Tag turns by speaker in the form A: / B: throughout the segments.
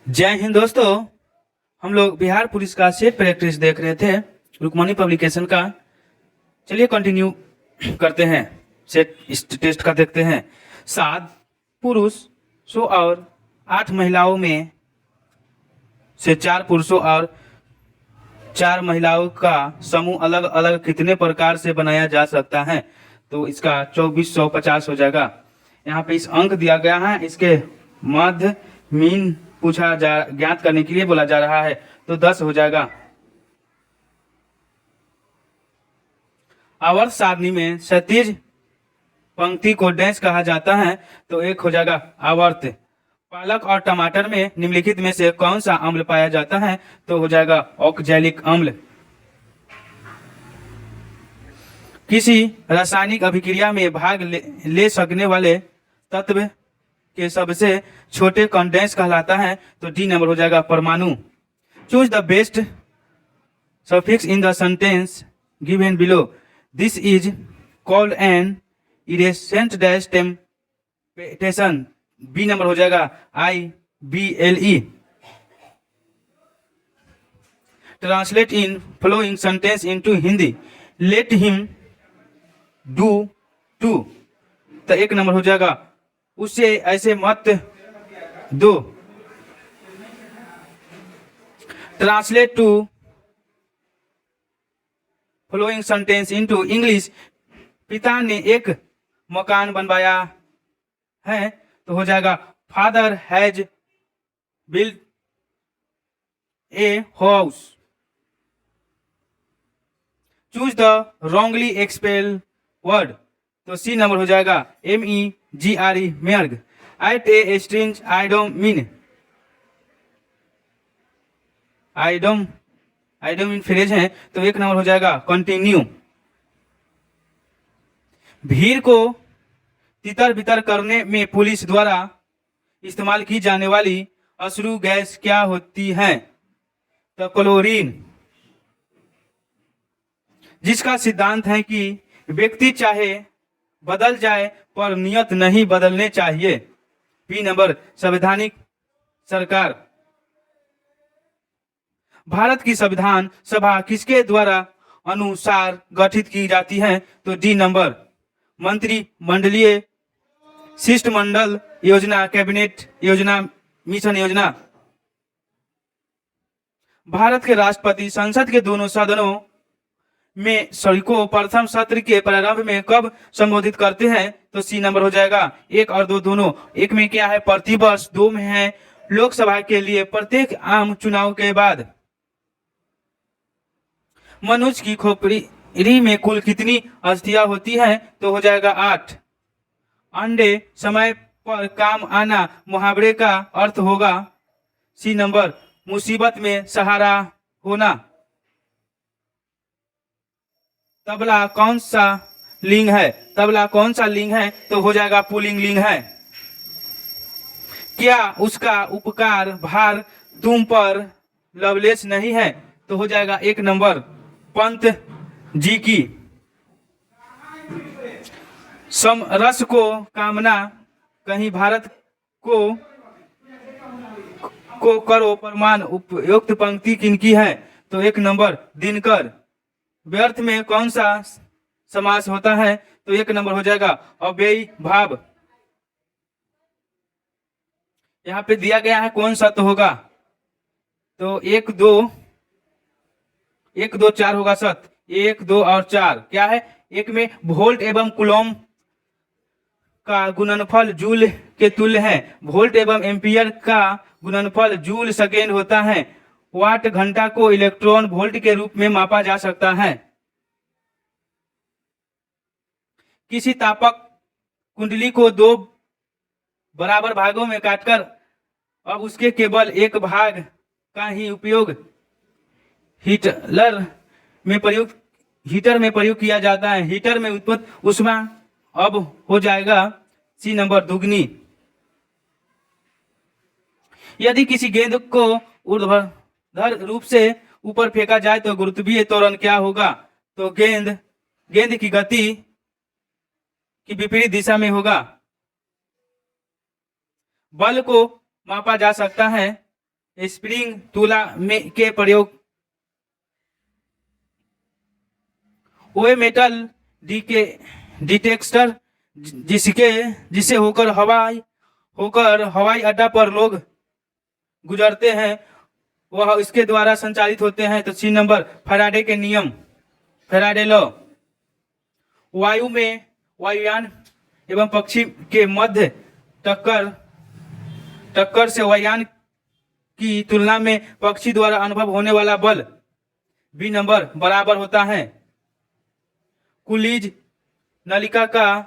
A: जय हिंद दोस्तों। हम लोग बिहार पुलिस का सेट प्रैक्टिस देख रहे थे रुकमणी पब्लिकेशन का। चलिए कंटिन्यू करते हैं। सेट इस टेस्ट का देखते हैं। 7 पुरुष 100 और 8 महिलाओं में से 4 पुरुषों और 4 महिलाओं का समूह अलग अलग कितने प्रकार से बनाया जा सकता है। तो इसका 2450 हो जाएगा। यहाँ पे इस अंक दिया गया है, इसके मध्य मीन पूछा जा ज्ञात करने के लिए बोला जा रहा है, तो 10 हो जाएगा। आवर्त सारणी में क्षैतिज पंक्ति को डैश कहा जाता है, तो 1 हो जाएगा आवर्त। पालक और टमाटर में निम्नलिखित में से कौन सा अम्ल पाया जाता है, तो हो जाएगा ऑक्जैलिक अम्ल। किसी रासायनिक अभिक्रिया में भाग ले सकने वाले तत्व के सबसे छोटे कंडेंस कहलाता है, तो डी नंबर हो जाएगा परमाणु। Choose the best suffix in the sentence given below. This is called an इरेसेंट डैश टेम्पटेशन। बी नंबर हो जाएगा IBLE। Translate in following sentence into Hindi. Let him do to, तो 1 नंबर हो जाएगा उसे ऐसे मत दो। Translate to following sentence into English. पिता ने एक मकान बनवाया है, तो हो जाएगा father has build a house. Choose the wrongly spelt word, तो सी नंबर हो जाएगा MEGRE मेर्ग। At a string I don't mean phrase है, तो 1 नंबर हो जाएगा कंटिन्यू। भीड़ को तितर बितर करने में पुलिस द्वारा इस्तेमाल की जाने वाली अश्रु गैस क्या होती है, तो क्लोरीन। जिसका सिद्धांत है कि व्यक्ति चाहे बदल जाए पर नियत नहीं बदलने चाहिए। बी नंबर संवैधानिक सरकार। भारत की संविधान सभा किसके द्वारा अनुसार गठित की जाती है, तो डी नंबर मंत्रिमंडलीय शिष्टमंडल योजना, कैबिनेट योजना, मिशन योजना। भारत के राष्ट्रपति संसद के दोनों सदनों में को प्रथम सत्र के प्रारंभ में कब संबोधित करते हैं, तो सी नंबर हो जाएगा 1 और 2 दोनों। 1 में क्या है प्रतिवर्ष, 2 में है लोकसभा के लिए प्रत्येक आम चुनाव के बाद। मनुष्य की खोपड़ी में कुल कितनी अस्थियां होती हैं, तो हो जाएगा 8। अंडे समय पर काम आना मुहावरे का अर्थ होगा, सी नंबर मुसीबत में सहारा होना। तबला कौन सा लिंग है, तबला कौन सा लिंग है, तो हो जाएगा पुल्लिंग लिंग है। क्या उसका उपकार भार तुम पर लवलेश नहीं है, तो हो जाएगा 1 नंबर पंत जी की। समरस को कामना कहीं भारत को करो प्रमाण उपयुक्त पंक्ति किनकी है, तो 1 नंबर दिनकर। व्यर्थ में कौन सा समास होता है, तो 1 नंबर हो जाएगा अव्ययी भाव। यहाँ पे दिया गया है कौन सा तो होगा, तो 1 2 4 होगा सत। 1 2 और 4 क्या है, 1 में वोल्ट एवं कूलॉम का गुणनफल जूल के तुल्य है। वोल्ट एवं एम्पियर का गुणनफल जूल सेकेंड होता है। वाट घंटा को इलेक्ट्रॉन वोल्ट के रूप में मापा जा सकता है। किसी तापक कुंडली को 2 बराबर भागों में काटकर अब उसके केवल एक भाग का ही उपयोग हीटर में प्रयुक्त किया जाता है। हीटर में उत्पन्न ऊष्मा अब हो जाएगा सी नंबर दुगनी। यदि किसी गेंद को ऊर्ध्वाधर रूप से ऊपर फेंका जाए तो गुरुत्वीय त्वरण क्या होगा, तो गेंद की गति की विपरीत दिशा में होगा। बल को मापा जा सकता है स्प्रिंग तुला में के प्रयोग, ओए मेटल डीके डिटेक्टर जिसे होकर हवाई अड्डा पर लोग गुजरते हैं, वह इसके द्वारा संचालित होते हैं। तो सी नंबर फैराडे के नियम, फैराडे लॉ। वायु में वायुयान एवं पक्षी के मध्य टक्कर से वायुयान की तुलना में पक्षी द्वारा अनुभव होने वाला बल बी नंबर बराबर होता है। कुलीज नलिका का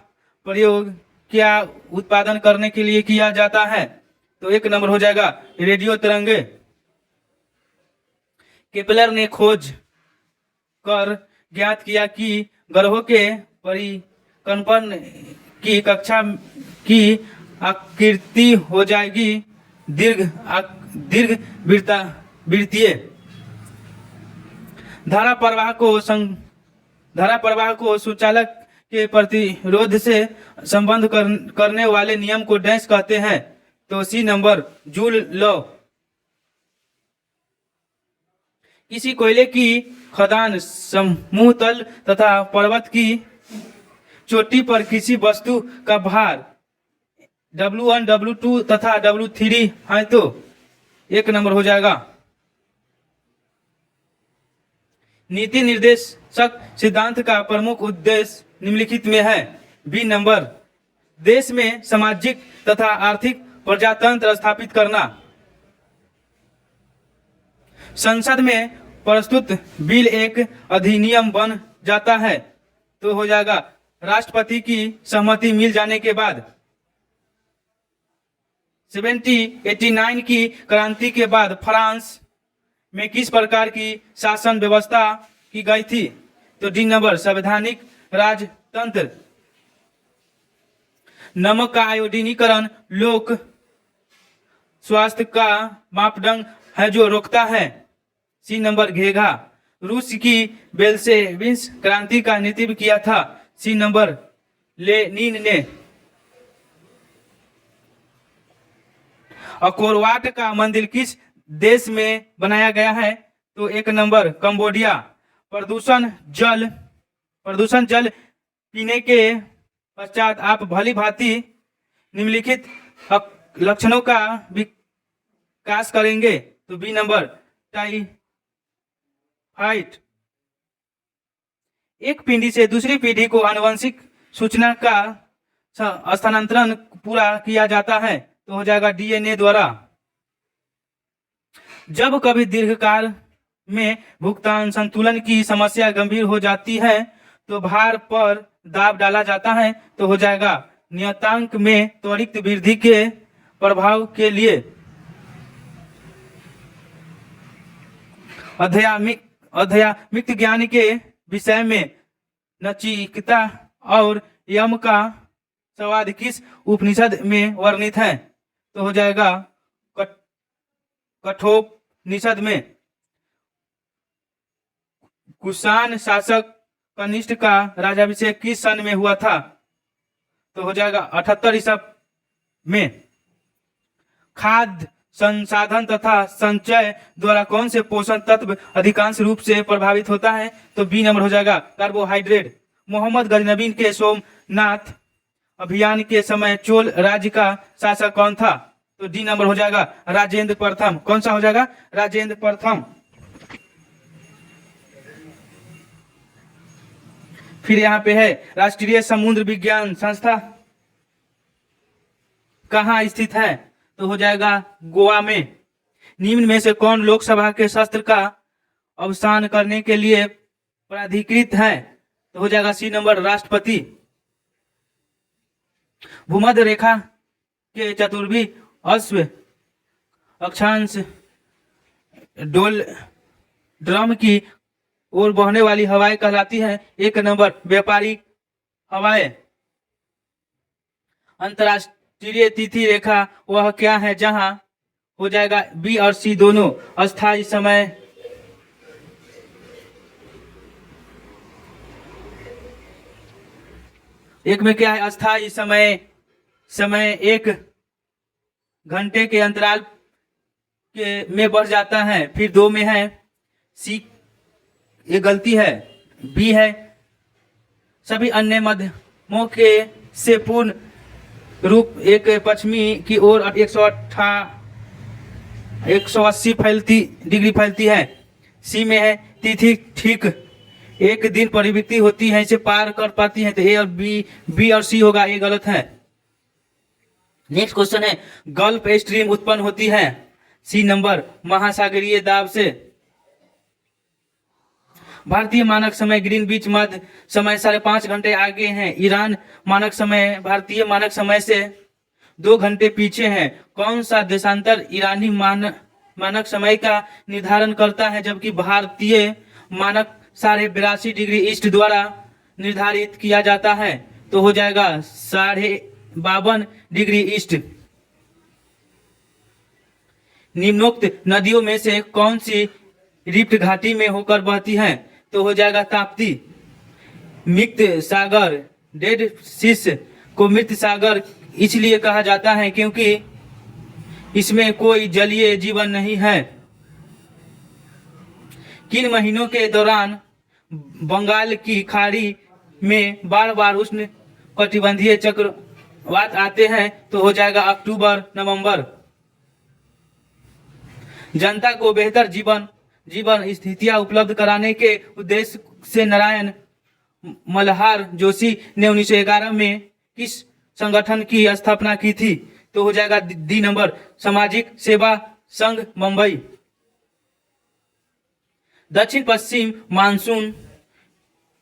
A: प्रयोग क्या उत्पादन करने के लिए किया जाता है? तो एक नंबर हो जाएगा रेडियो तरंगे। केपलर ने खोज कर ज्ञात किया कि ग्रहों के परिकंपन की कक्षा की आकृति हो जाएगी दीर्घ वृत्तीय। धारा प्रवाह को सुचालक के प्रतिरोध से संबंध करने वाले नियम को डैश कहते हैं। तो सी नंबर जूल लॉ। किसी कोयले की खदान समूह तल तथा पर्वत की चोटी पर किसी वस्तु का भार W1, W2 तथा W3 है, तो एक नंबर हो जाएगा। नीति निर्देशक सिद्धांत का प्रमुख उद्देश्य निम्नलिखित में है। बी नंबर देश में सामाजिक तथा आर्थिक प्रजातंत्र स्थापित करना। संसद में प्रस्तुत बिल एक अधिनियम बन जाता है, तो हो जाएगा राष्ट्रपति की सहमति मिल जाने के बाद। 1789 की क्रांति के बाद फ्रांस में किस प्रकार की शासन व्यवस्था की गई थी? तो डी नंबर संवैधानिक राजतंत्र। नमक का आयोडीनीकरण लोक स्वास्थ्य का मापदंड है जो रोकता है। सी नंबर घेघा। रूस की बेल्शेविक क्रांति का नेतृत्व किया था। सी नंबर लेनिन ने। अकोरवाट का मंदिर किस देश में बनाया गया है? तो एक नंबर कंबोडिया। प्रदूषण जल पीने के पश्चात आप भली भांति निम्नलिखित लक्षणों का विकास करेंगे। तो बी नंबर टाइफाइड। एक पीढ़ी से दूसरी पीढ़ी को आनुवंशिक सूचना का स्थानांतरण पूरा किया जाता है, तो हो जाएगा DNA द्वारा। जब कभी दीर्घकाल में भुगतान संतुलन की समस्या गंभीर हो जाती है, तो भार पर दाब डाला जाता है, तो हो जाएगा नियतांक में त्वरित वृद्धि के प्रभाव के लिए। अध्यात्मिक ज्ञान के विषय में नचिकेता और यम का संवाद किस उपनिषद में वर्णित है? तो हो जाएगा कठोपनिषद में। कुषाण शासक कनिष्ठ का राजाभिषेक किस सन में हुआ था? तो हो जाएगा 78 ईसा में। खाद्य संसाधन तथा संचय द्वारा कौन से पोषण तत्व अधिकांश रूप से प्रभावित होता है? तो बी नंबर हो जाएगा कार्बोहाइड्रेट। मोहम्मद गजनबी के सोमनाथ अभियान के समय चोल राज्य का शासक कौन था? तो डी नंबर हो जाएगा राजेंद्र प्रथम। कौन सा हो जाएगा? राजेंद्र प्रथम। फिर यहाँ पे है राष्ट्रीय समुद्र विज्ञान संस्था कहाँ स्थित है? तो हो जाएगा गोवा में। निम्न में से कौन लोकसभा के सत्र का अवसान करने के लिए प्राधिकृत है? तो हो जाएगा सी नंबर राष्ट्रपति। भूमध्य रेखा के चतुर्भी अश्व अक्षांश ड्रम की ओर बहने वाली हवाएं कहलाती हैं। एक नंबर व्यापारिक हवाएं। अंतरराष्ट्रीय तिथि रेखा वह क्या है जहां हो जाएगा बी और सी दोनों अस्थायी समय एक में क्या है? अस्थायी समय 1 घंटे के अंतराल के में बढ़ जाता है, फिर 2 में है, सी ये गलती है, बी है सभी अन्य मध्यमों के से पूर्ण रूप एक पश्चिमी की ओर 180 डिग्री फैलती है। सी में है तिथि ठीक एक दिन परिवृत्ति होती है, इसे पार कर पाती है, तो ए और बी और सी होगा, ये गलत है। नेक्स्ट क्वेश्चन है गल्फ स्ट्रीम उत्पन्न होती है, सी नंबर महासागरीय दाब से। भारतीय मानक समय ग्रीनविच मध्य समय 5.5 घंटे आगे है। ईरान मानक समय भारतीय मानक समय से 2 घंटे पीछे है। कौन सा देशांतर ईरानी मानक समय का निर्धारण करता है, जबकि भारतीय मानक 82.5 डिग्री ईस्ट द्वारा निर्धारित किया जाता है? तो हो जाएगा 52.5 डिग्री ईस्ट। निम्नोक्त नदियों में से कौन सी रिफ्ट घाटी में होकर बहती है? तो हो जाएगा ताप्ती। मृत सागर डेड सीस को मृत सागर इसलिए कहा जाता है क्योंकि इसमें कोई जलीय जीवन नहीं है। किन महीनों के दौरान बंगाल की खाड़ी में बार बार उष्ण कटिबंधीय चक्रवात आते हैं? तो हो जाएगा अक्टूबर नवंबर। जनता को बेहतर जीवन स्थितियां उपलब्ध कराने के उद्देश्य से नारायण मल्हार जोशी ने 1911 में किस संगठन की स्थापना की थी? तो हो जाएगा डी नंबर सामाजिक सेवा संघ मुंबई। दक्षिण पश्चिम मानसून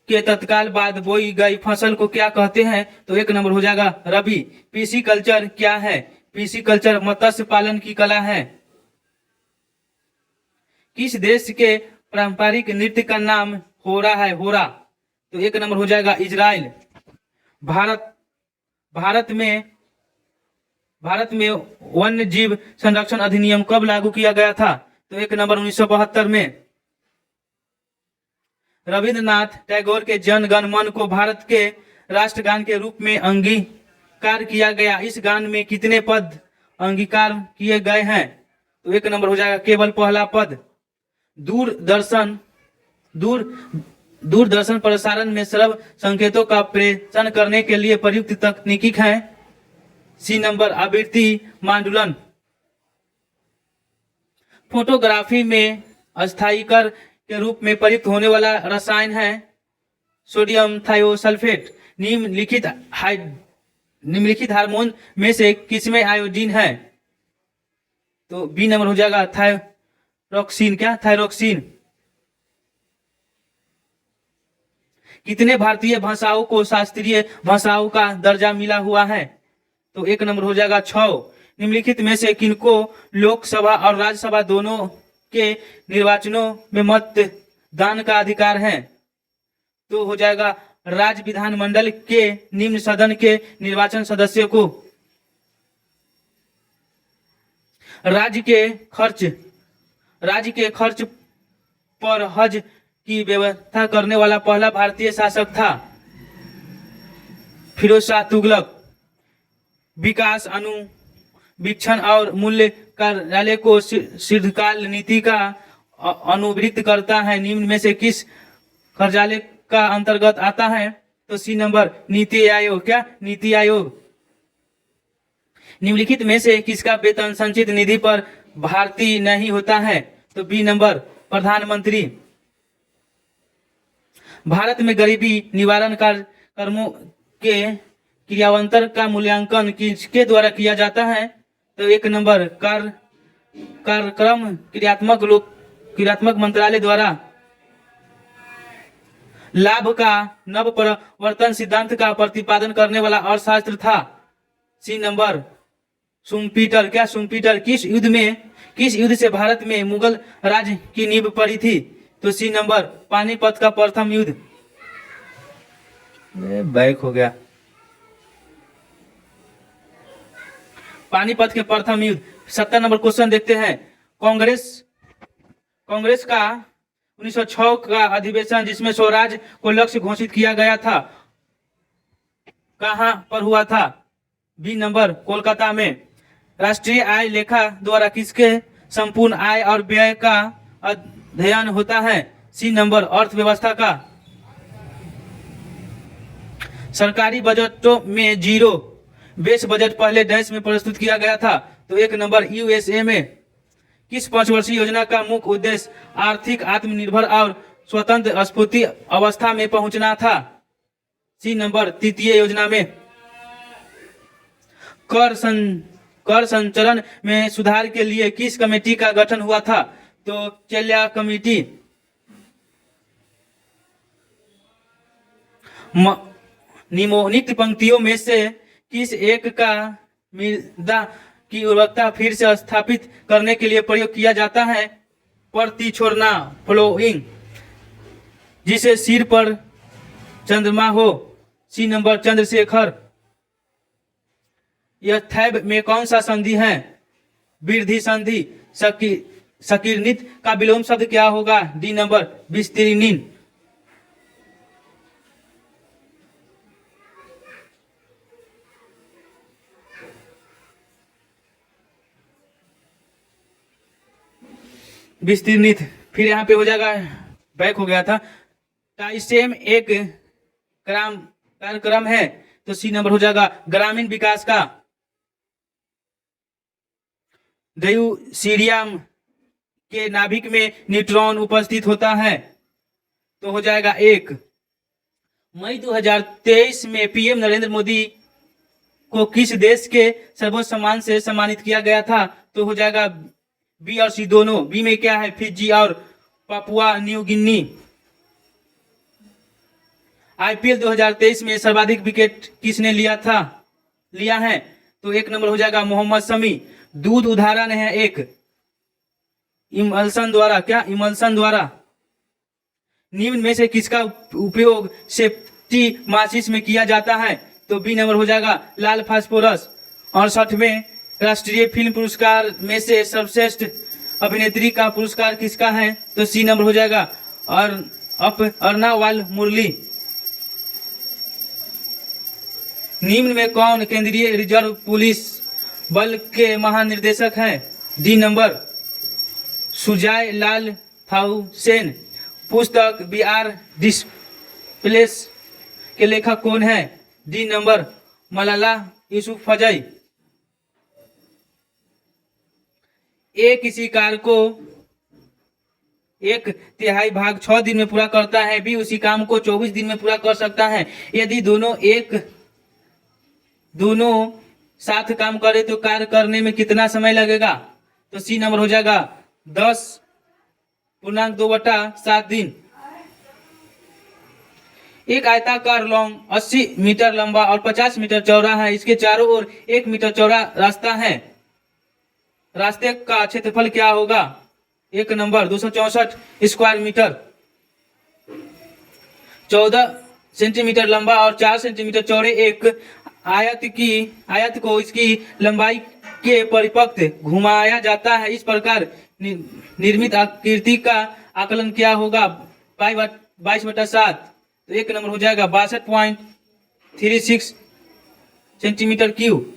A: के तत्काल बाद बोई गई फसल को क्या कहते हैं? तो 1 नंबर हो जाएगा रबी। पीसी कल्चर क्या है? पीसी कल्चर मत्स्य पालन की कला है। किस देश के पारंपरिक नृत्य का नाम होरा है? होरा। तो 1 नंबर हो जाएगा इजराइल। भारत में वन्य जीव संरक्षण अधिनियम कब लागू किया गया था? तो 1 नंबर 1972 में। रविंद्रनाथ टैगोर के जन गण मन को भारत के राष्ट्रगान के रूप में अंगीकार किया गया। इस गान में कितने पद अंगीकार किए गए हैं? तो 1 नंबर हो जाएगा केवल पहला पद। दूरदर्शन प्रसारण में श्रव्य संकेतों का प्रेषण करने के लिए प्रयुक्त तकनीकी है, सी नंबर आवृत्ति मांडुलन। फोटोग्राफी में अस्थायीकर के रूप में प्रयुक्त होने वाला रसायन है सोडियम थायोसल्फेट। निम्नलिखित हार्मोन में से किसमें आयोडीन है? तो बी नंबर हो जाएगा थायरोक्सिन। क्या? थायरोक्सिन। कितने भारतीय भाषाओं को शास्त्रीय भाषाओं का दर्जा मिला हुआ है? तो 1 नंबर हो जाएगा 6। निम्नलिखित में से किनको लोकसभा और राज्यसभा दोनों के निर्वाचनों में मतदान का अधिकार है? तो हो जाएगा राज्य विधानमंडल के निम्न सदन के निर्वाचन सदस्यों को। राज्य के खर्च पर हज की व्यवस्था करने वाला पहला भारतीय शासक था फिरोज शाह तुगलक। विकास अनुवीक्षण और मूल्य कार्यालय को शीर्घकाल नीति का अनुवृत्त करता है, निम्न में से किस कार्यालय का अंतर्गत आता है? तो सी नंबर नीति आयोग। क्या? नीति आयोग। निम्नलिखित में से किसका वेतन संचित निधि पर भारतीय नहीं होता है? तो बी नंबर प्रधानमंत्री। भारत में गरीबी निवारण कार्यक्रमों के क्रियान्वयन का मूल्यांकन किसके द्वारा किया जाता है? तो 1 नंबर कार्यक्रम क्रियात्मक मंत्रालय द्वारा। लाभ का नव प्रवर्तन सिद्धांत का प्रतिपादन करने वाला अर्थशास्त्र था, सी नंबर सुम्पीटर। क्या? सुम्पीटर। किस युद्ध से भारत में मुगल राज की नींव पड़ी थी? तो सी नंबर पानीपत का प्रथम युद्ध। बैक हो गया। पानीपत के प्रथम युद्ध। 70 नंबर क्वेश्चन देखते हैं। कांग्रेस का 1906 का अधिवेशन जिसमें स्वराज को लक्ष्य घोषित किया गया था, कहां पर हुआ था? बी नंबर कोलकाता में। राष्ट्रीय आय लेखा द्वारा किसके संपूर्ण आय और व्यय का अध्ययन होता है। सी नंबर अर्थव्यवस्था का। सरकारी बजटों में जीरो बेस बजट पहले देश में प्रस्तुत किया गया था। तो एक नंबर यूएसए में। किस 5 वर्षीय योजना का मुख्य उद्देश्य आर्थिक आत्मनिर्भर और स्वतंत्र स्फूर्ति अवस्था में पहुंचना था। सी नंबर तृतीय योजना में। कर संचरण में सुधार के लिए किस कमेटी का गठन हुआ था। तो चेल्या कमेटी। निम्नलिखित पंक्तियों में से किस एक का मृदा की उर्वरकता फिर से स्थापित करने के लिए प्रयोग किया जाता है। परती छोड़ना फ्लोइंग। जिसे सिर पर चंद्रमा हो। C number Chandrashekhar. यह थैब में कौन सा संधि है। वृद्धि संधि। सकीर्णित का विलोम शब्द क्या होगा। डी नंबर विस्तीर्णीन। विस्तीर्णित। फिर यहाँ पे हो जाएगा, बैक हो गया था। टाइसेम एक कार्यक्रम है। तो सी नंबर हो जाएगा ग्रामीण विकास का। ड्यूसीरियम के नाभिक में न्यूट्रॉन उपस्थित होता है। तो हो जाएगा 1। मई 2023 में पीएम नरेंद्र मोदी को किस देश के सर्वोच्च सम्मान से सम्मानित किया गया था। तो हो जाएगा बी और सी दोनों। बी में क्या है, फिजी और पापुआ न्यू गिनी। आईपीएल 2023 में सर्वाधिक विकेट किसने लिया है। तो एक नंबर हो जाएगा मोहम्मद शमी। दूध उदाहरण है एक। इमल्सन द्वारा। निम्न में से किसका उपयोग सेफ्टी माचिस में किया जाता है। तो बी नंबर हो जाएगा लाल फास्फोरस। 68वें राष्ट्रीय फिल्म पुरस्कार में से सर्वश्रेष्ठ अभिनेत्री का पुरस्कार किसका है। तो सी नंबर हो जाएगा अर्नावाल मुरली। निम्न में कौन केंद्रीय रिजर्व पुलिस बल के महानिर्देशक हैं। डी नंबर सुजाय लाल थाउसेन। पुस्तक वी आर डिस्प्लेस के लेखक कौन है। D number Malala Yousafzai. किसी कार्य को 1/3 भाग 6 दिन में पूरा करता है। बी उसी काम को 24 दिन में पूरा कर सकता है। यदि दोनों साथ काम करे तो कार्य करने में कितना समय लगेगा। तो सी नंबर हो जाएगा 10.2/7 दिन। एक आयताकार लॉन्ग 80 मीटर लंबा और 50 मीटर चौड़ा है। इसके चारों ओर 1 मीटर चौड़ा रास्ता है। रास्ते का क्षेत्रफल क्या होगा। एक नंबर 264 स्क्वायर मीटर। 14 सेंटीमीटर लंबा और 4 सेंटीमीटर चौड़े एक आयत को इसकी लंबाई के परिपथ घुमाया जाता है। इस प्रकार निर्मित आकृति का आकलन क्या होगा। 22/7। तो एक नंबर हो जाएगा 62.36 सेंटीमीटर क्यूब।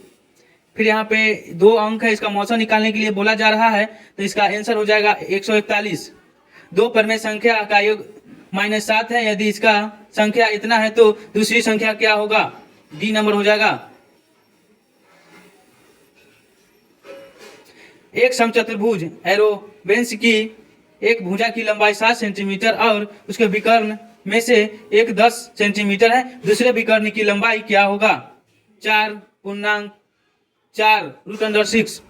A: फिर यहाँ पे 2 अंक है। इसका मौसम निकालने के लिए बोला जा रहा है। तो इसका आंसर हो जाएगा 141। 2 पर में संख्या का योग -7 है। यदि इसका संख्या इतना है तो दूसरी संख्या क्या होगा। डी नंबर हो जाएगा। एक समचतुर्भुज एरोवेंस की एक भुजा की लंबाई 7 सेंटीमीटर और उसके विकर्ण में से एक 10 सेंटीमीटर है। दूसरे विकर्ण की लंबाई क्या होगा। 4.4√6।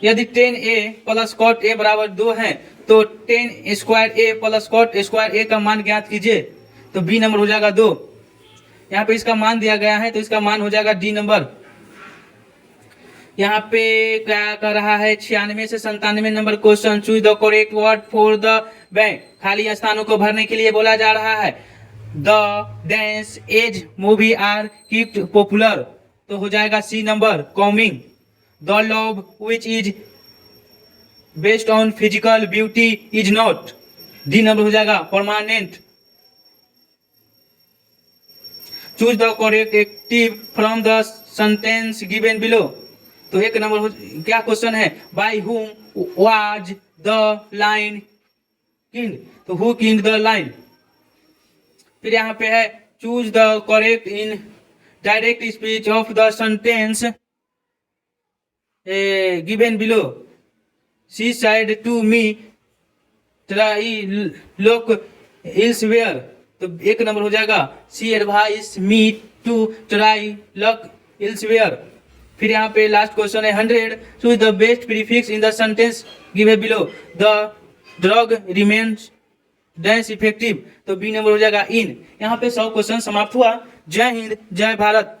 A: यदि 10a प्लस cot a बराबर 2 है तो 10 square a plus cot square a का मान ज्ञात कीजिए। तो बी नंबर हो जाएगा 2। यहाँ पे इसका मान दिया गया है तो इसका मान हो जाएगा डी नंबर। यहाँ पे क्या कर रहा है 96 से 97 number question. Choose the correct word for the bank. खाली स्थानों को भरने के लिए बोला जा रहा है। The dance age movie are keeped popular. तो हो जाएगा C number coming. The love which is based on physical beauty is not. D number हो जाएगा permanent. Choose the correct active from the sentence given below. तो एक number क्या question है, by whom was the lion killed, तो who killed the lion. फिर यहाँ पे है choose the correct indirect speech of the sentence given below, she said to me try luck elsewhere, तो एक नंबर हो जाएगा she advice me to try luck elsewhere. फिर यहाँ पे लास्ट क्वेश्चन है 100 choose the best prefix in the sentence given below, the drug remains dash effective, तो B number हो जाएगा इन। यहाँ पे 100 क्वेश्चन समाप्त हुआ। जय हिंद, जय भारत।